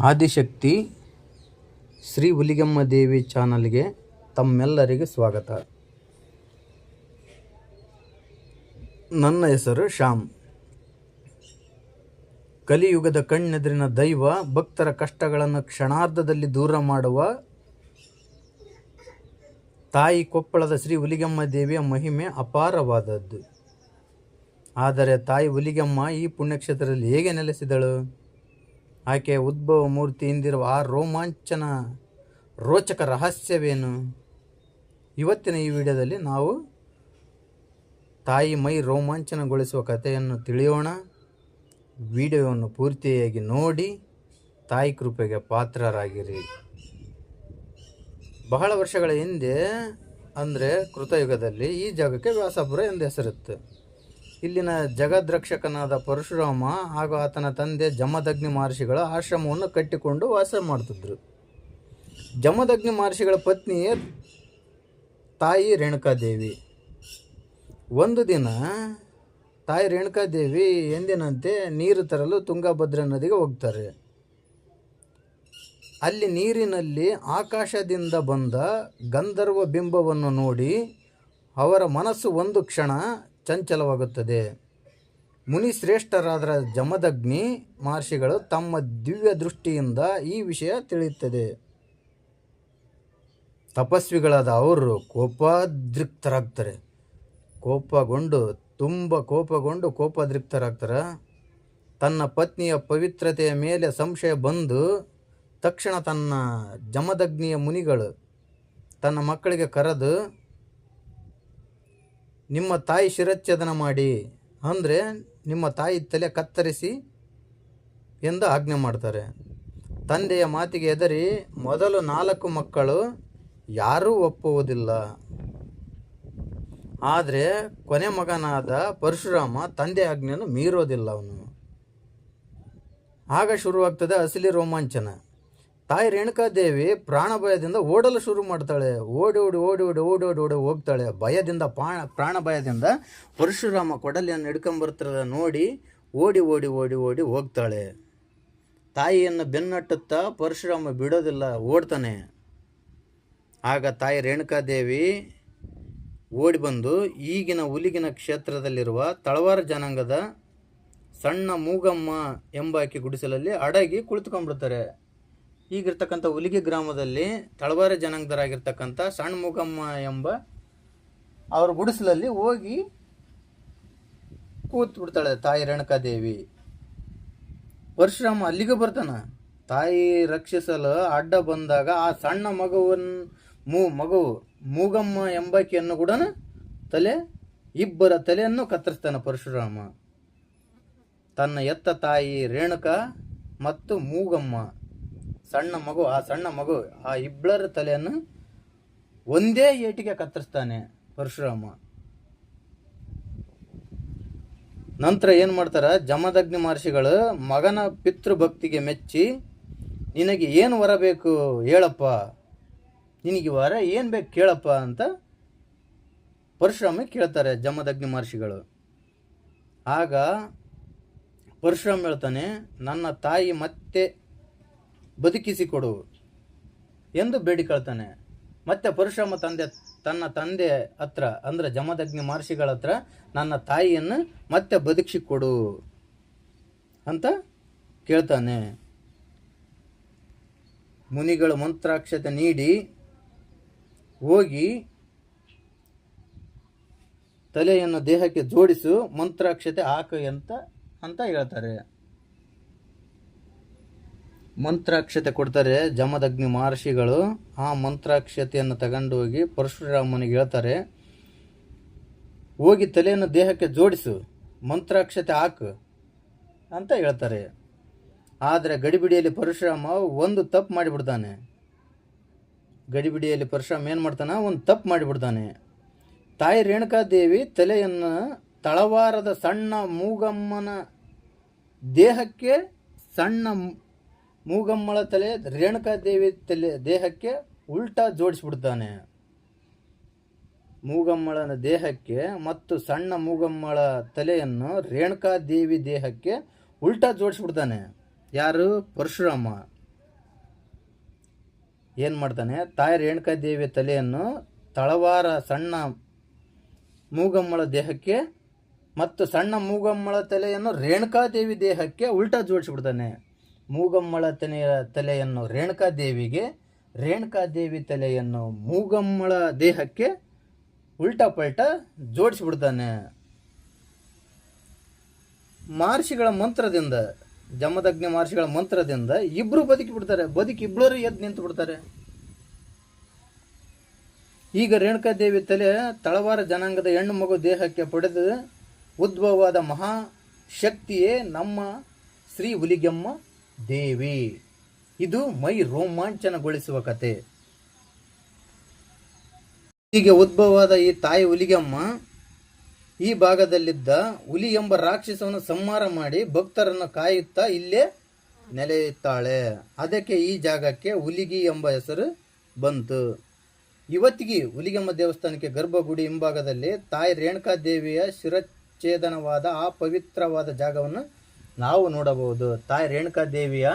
ಆದಿಶಕ್ತಿ ಶ್ರೀ ಹುಲಿಗೆಮ್ಮ ದೇವಿ ಚಾನಲ್ಗೆ ತಮ್ಮೆಲ್ಲರಿಗೆ ಸ್ವಾಗತ. ನನ್ನ ಹೆಸರು ಶ್ಯಾಮ್. ಕಲಿಯುಗದ ಕಣ್ಣೆದುರಿನ ದೈವ, ಭಕ್ತರ ಕಷ್ಟಗಳನ್ನು ಕ್ಷಣಾರ್ಧದಲ್ಲಿ ದೂರ ಮಾಡುವ ತಾಯಿ ಕೊಪ್ಪಳದ ಶ್ರೀ ಹುಲಿಗೆಮ್ಮ ದೇವಿಯ ಮಹಿಮೆ ಅಪಾರವಾದದ್ದು. ಆದರೆ ತಾಯಿ ಹುಲಿಗೆಮ್ಮ ಈ ಪುಣ್ಯಕ್ಷೇತ್ರದಲ್ಲಿ ಹೇಗೆ ನೆಲೆಸಿದಳು? ಆಕೆಯ ಉದ್ಭವ ಮೂರ್ತಿ ಹಿಂದಿರುವ ಆ ರೋಚಕ ರಹಸ್ಯವೇನು? ಇವತ್ತಿನ ಈ ವಿಡಿಯೋದಲ್ಲಿ ನಾವು ತಾಯಿ ಮೈ ರೋಮಾಂಚನಗೊಳಿಸುವ ಕಥೆಯನ್ನು ತಿಳಿಯೋಣ. ವಿಡಿಯೋವನ್ನು ಪೂರ್ತಿಯಾಗಿ ನೋಡಿ ತಾಯಿ ಕೃಪೆಗೆ ಪಾತ್ರರಾಗಿರಿ. ಬಹಳ ವರ್ಷಗಳ ಹಿಂದೆ, ಅಂದರೆ ಕೃತಯುಗದಲ್ಲಿ, ಈ ಜಾಗಕ್ಕೆ ವ್ಯಾಸಾಪುರ ಎಂದು ಹೆಸರಿತ್ತು. ಇಲ್ಲಿನ ಜಗದ್ರಕ್ಷಕನಾದ ಪರಶುರಾಮ ಹಾಗೂ ಆತನ ತಂದೆ ಜಮದಗ್ನಿ ಮಹರ್ಷಿಗಳ ಆಶ್ರಮವನ್ನು ಕಟ್ಟಿಕೊಂಡು ವಾಸ ಮಾಡ್ತಿದ್ರು. ಜಮದಗ್ನಿ ಮಹರ್ಷಿಗಳ ಪತ್ನಿಯೇ ತಾಯಿ ರೇಣುಕಾದೇವಿ. ಒಂದು ದಿನ ತಾಯಿ ರೇಣುಕಾದೇವಿ ಎಂದಿನಂತೆ ನೀರು ತರಲು ತುಂಗಭದ್ರಾ ನದಿಗೆ ಹೋಗ್ತಾರೆ. ಅಲ್ಲಿ ನೀರಿನಲ್ಲಿ ಆಕಾಶದಿಂದ ಬಂದ ಗಂಧರ್ವ ಬಿಂಬವನ್ನು ನೋಡಿ ಅವರ ಮನಸ್ಸು ಒಂದು ಕ್ಷಣ ಚಂಚಲವಾಗುತ್ತದೆ. ಮುನಿಶ್ರೇಷ್ಠರಾದ ಜಮದಗ್ನಿ ಮಹರ್ಷಿಗಳು ತಮ್ಮ ದಿವ್ಯ ದೃಷ್ಟಿಯಿಂದ ಈ ವಿಷಯ ತಿಳಿಯುತ್ತದೆ. ತಪಸ್ವಿಗಳಾದ ಅವರು ಕೋಪೋದ್ರಿಕ್ತರಾಗ್ತಾರೆ. ಕೋಪೋದ್ರಿಕ್ತರಾಗ್ತಾರೆ. ತನ್ನ ಪತ್ನಿಯ ಪವಿತ್ರತೆಯ ಮೇಲೆ ಸಂಶಯ ಬಂದು ತಕ್ಷಣ ತನ್ನ ಜಮದಗ್ನಿಯ ಮುನಿಗಳು ತನ್ನ ಮಕ್ಕಳಿಗೆ ಕರೆದು, ನಿಮ್ಮ ತಾಯಿ ಶಿರಚ್ಛೇದನ ಮಾಡಿ, ಅಂದರೆ ನಿಮ್ಮ ತಾಯಿ ತಲೆ ಕತ್ತರಿಸಿ ಎಂದು ಆಜ್ಞೆ ಮಾಡ್ತಾರೆ. ತಂದೆಯ ಮಾತಿಗೆ ಹೆದರಿ ಮೊದಲು 4 ಮಕ್ಕಳು ಯಾರೂ ಒಪ್ಪುವುದಿಲ್ಲ. ಆದರೆ ಕೊನೆ ಮಗನಾದ ಪರಶುರಾಮ ತಂದೆ ಆಜ್ಞೆಯನ್ನು ಮೀರೋದಿಲ್ಲ. ಅವನು ಆಗ ಶುರುವಾಗ್ತದೆ ಅಸಲಿ ರೋಮಾಂಚನ. ತಾಯಿ ರೇಣುಕಾದೇವಿ ಪ್ರಾಣಭಯದಿಂದ ಓಡಲು ಶುರು ಮಾಡ್ತಾಳೆ. ಓಡಿ ಹೋಗ್ತಾಳೆ. ಪ್ರಾಣ ಭಯದಿಂದ ಪರಶುರಾಮ ಕೊಡಲಿಯನ್ನು ಹಿಡ್ಕೊಂಬರ್ತಿರೋದ ನೋಡಿ ಓಡಿ ಹೋಗ್ತಾಳೆ. ತಾಯಿಯನ್ನು ಬೆನ್ನಟ್ಟುತ್ತಾ ಪರಶುರಾಮ ಬಿಡೋದಿಲ್ಲ, ಓಡ್ತಾನೆ. ಆಗ ತಾಯಿ ರೇಣುಕಾದೇವಿ ಓಡಿ ಬಂದು ಈಗಿನ ಹುಲಿಗಿನ ಕ್ಷೇತ್ರದಲ್ಲಿರುವ ತಳವಾರ ಜನಾಂಗದ ಸಣ್ಣ ಮೂಗಮ್ಮ ಎಂಬಾಕಿ ಗುಡಿಸಲಲ್ಲಿ ಅಡಗಿ ಕುಳಿತುಕೊಂಡ್ಬಿಡ್ತಾರೆ. ಈಗಿರ್ತಕ್ಕಂಥ ಹುಲಿಗಿ ಗ್ರಾಮದಲ್ಲಿ ತಳವಾರ ಜನಾಂಗದರಾಗಿರ್ತಕ್ಕಂಥ ಸಣ್ಣ ಮೂಗಮ್ಮ ಎಂಬ ಅವ್ರ ಗುಡಿಸಲಲ್ಲಿ ಹೋಗಿ ಕೂತ್ಬಿಡ್ತಾಳೆ ತಾಯಿ ರೇಣುಕಾದೇವಿ. ಪರಶುರಾಮ ಅಲ್ಲಿಗೆ ಬರ್ತಾನ. ತಾಯಿ ರಕ್ಷಿಸಲು ಅಡ್ಡ ಬಂದಾಗ ಆ ಸಣ್ಣ ಮಗು ಮೂಗಮ್ಮ ಎಂಬಾಕಿಯನ್ನು ಕೂಡ ಇಬ್ಬರ ತಲೆಯನ್ನು ಕತ್ತರಿಸ್ತಾನೆ ಪರಶುರಾಮ. ತನ್ನ ಎತ್ತ ತಾಯಿ ರೇಣುಕಾ ಮತ್ತು ಮೂಗಮ್ಮ ಸಣ್ಣ ಮಗು ಆ ಇಬ್ಬರ ತಲೆಯನ್ನು ಒಂದೇ ಏಟಿಗೆ ಕತ್ತರಿಸ್ತಾನೆ ಪರಶುರಾಮ. ನಂತರ ಏನು ಮಾಡ್ತಾರ, ಜಮದಗ್ನಿ ಮಹರ್ಷಿಗಳು ಮಗನ ಪಿತೃಭಕ್ತಿಗೆ ಮೆಚ್ಚಿ, ನಿನಗೆ ಏನು ವರ ಬೇಕು ಹೇಳಪ್ಪ, ನಿನಗೆ ವರ ಏನು ಬೇಕು ಕೇಳಪ್ಪ ಅಂತ ಪರಶುರಾಮ ಕೇಳ್ತಾರೆ ಜಮದಗ್ನಿ ಮಹರ್ಷಿಗಳು. ಆಗ ಪರಶುರಾಮ ಹೇಳ್ತಾನೆ, ನನ್ನ ತಾಯಿ ಮತ್ತೆ ಬದುಕಿಸಿಕೊಡು ಎಂದು ಬೇಡಿಕೊಳ್ತಾನೆ. ಮತ್ತೆ ಪರಶುರಾಮ ತನ್ನ ತಂದೆ ಹತ್ರ, ಅಂದರೆ ಜಮದಗ್ನಿ ಮಹರ್ಷಿಗಳ ಹತ್ರ, ನನ್ನ ತಾಯಿಯನ್ನು ಮತ್ತೆ ಬದುಕಿಸಿಕೊಡು ಅಂತ ಕೇಳ್ತಾನೆ. ಮುನಿಗಳು ಮಂತ್ರಾಕ್ಷತೆ ನೀಡಿ ಹೋಗಿ ತಲೆಯನ್ನು ದೇಹಕ್ಕೆ ಜೋಡಿಸು, ಮಂತ್ರಾಕ್ಷತೆ ಹಾಕು ಅಂತ ಹೇಳ್ತಾರೆ. ಮಂತ್ರಾಕ್ಷತೆ ಕೊಡ್ತಾರೆ ಜಮದಗ್ನಿ ಮಹರ್ಷಿಗಳು. ಆ ಮಂತ್ರಾಕ್ಷತೆಯನ್ನು ತಗೊಂಡು ಹೋಗಿ ಪರಶುರಾಮನಿಗೆ ಹೇಳ್ತಾರೆ, ಹೋಗಿ ತಲೆಯನ್ನು ದೇಹಕ್ಕೆ ಜೋಡಿಸು, ಮಂತ್ರಾಕ್ಷತೆ ಹಾಕು ಅಂತ ಹೇಳ್ತಾರೆ. ಆದರೆ ಗಡಿಬಿಡಿಯಲ್ಲಿ ಪರಶುರಾಮ ಒಂದು ತಪ್ಪು ಮಾಡಿಬಿಡ್ತಾನೆ. ಒಂದು ತಪ್ಪು ಮಾಡಿಬಿಡ್ತಾನೆ. ತಾಯಿ ರೇಣುಕಾದೇವಿ ತಲೆಯನ್ನು ತಳವಾರದ ಸಣ್ಣ ಮೂಗಮ್ಮನ ದೇಹಕ್ಕೆ, ಸಣ್ಣ ಮೂಗಮ್ಮಳ ತಲೆ ರೇಣುಕಾದೇವಿ ದೇಹಕ್ಕೆ ಉಲ್ಟಾ ಜೋಡಿಸ್ಬಿಡ್ತಾನೆ. ಮೂಗಮ್ಮಳ ದೇಹಕ್ಕೆ ಮತ್ತು ಸಣ್ಣ ಮೂಗಮ್ಮಳ ತಲೆಯನ್ನು ರೇಣುಕಾದೇವಿ ದೇಹಕ್ಕೆ ಉಲ್ಟಾ ಜೋಡಿಸ್ಬಿಡ್ತಾನೆ. ಯಾರು? ಪರಶುರಾಮ. ಏನು ಮಾಡ್ತಾನೆ, ತಾಯಿ ರೇಣುಕಾದೇವಿಯ ತಲೆಯನ್ನು ತಳವಾರ ಸಣ್ಣ ಮೂಗಮ್ಮಳ ದೇಹಕ್ಕೆ ಮತ್ತು ಸಣ್ಣ ಮೂಗಮ್ಮಳ ತಲೆಯನ್ನು ರೇಣುಕಾದೇವಿ ದೇಹಕ್ಕೆ ಉಲ್ಟಾ ಜೋಡಿಸಿಬಿಡ್ತಾನೆ. ಮೂಗಮ್ಮಳ ತಲೆಯನ್ನು ರೇಣುಕಾದೇವಿಗೆ, ರೇಣುಕಾದೇವಿ ತಲೆಯನ್ನು ಮೂಗಮ್ಮಳ ದೇಹಕ್ಕೆ ಉಲ್ಟಾ ಪಲ್ಟಾ ಜೋಡಿಸಿಬಿಡ್ತಾನೆ. ಮಹರ್ಷಿಗಳ ಮಂತ್ರದಿಂದ, ಜಮದಗ್ನಿ ಮಹರ್ಷಿಗಳ ಮಂತ್ರದಿಂದ ಇಬ್ಬರು ಬದುಕಿಬಿಡ್ತಾರೆ. ಇಬ್ಬರು ಎದ್ದು ನಿಂತು ಬಿಡ್ತಾರೆ. ಈಗ ರೇಣುಕಾದೇವಿ ತಲೆ ತಳವಾರ ಜನಾಂಗದ ಹೆಣ್ಣು ಮಗು ದೇಹಕ್ಕೆ ಪಡೆದು ಉದ್ಭವವಾದ ಮಹಾಶಕ್ತಿಯೇ ನಮ್ಮ ಶ್ರೀ ಹುಲಿಗೆಮ್ಮ ದೇವಿ. ಇದು ಮೈ ರೋಮಾಂಚನಗೊಳಿಸುವ ಕತೆ. ಹೀಗೆ ಉದ್ಭವವಾದ ಈ ತಾಯಿ ಹುಲಿಗೆಮ್ಮ ಈ ಭಾಗದಲ್ಲಿದ್ದ ಹುಲಿ ಎಂಬ ರಾಕ್ಷಸವನ್ನು ಸಂಹಾರ ಮಾಡಿ ಭಕ್ತರನ್ನು ಕಾಯುತ್ತಾ ಇಲ್ಲೇ ನೆಲೆಯುತ್ತಾಳೆ. ಅದಕ್ಕೆ ಈ ಜಾಗಕ್ಕೆ ಹುಲಿಗಿ ಎಂಬ ಹೆಸರು ಬಂತು. ಇವತ್ತಿಗೆ ಹುಲಿಗೆಮ್ಮ ದೇವಸ್ಥಾನಕ್ಕೆ ಗರ್ಭಗುಡಿ ಹಿಂಭಾಗದಲ್ಲಿ ತಾಯಿ ರೇಣುಕಾದೇವಿಯ ಶಿರಚ್ಛೇದನವಾದ ಆ ಪವಿತ್ರವಾದ ಜಾಗವನ್ನು ನಾವು ನೋಡಬಹುದು. ತಾಯಿ ರೇಣುಕಾದೇವಿಯ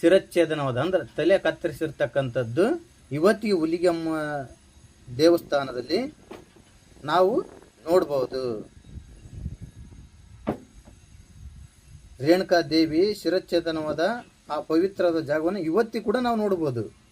ಶಿರಚ್ಛೇದನವಾದ ಅಂದ್ರೆ ತಲೆ ಕತ್ತರಿಸಿರ್ತಕ್ಕಂಥದ್ದು ಇವತ್ತಿಗೆ ಹುಲಿಗೆಮ್ಮ ದೇವಸ್ಥಾನದಲ್ಲಿ ನಾವು ನೋಡಬಹುದು. ರೇಣುಕಾದೇವಿ ಶಿರಚ್ಛೇದನವಾದ ಆ ಪವಿತ್ರವಾದ ಜಾಗವನ್ನು ಇವತ್ತಿಗೂ ಕೂಡ ನಾವು ನೋಡಬಹುದು.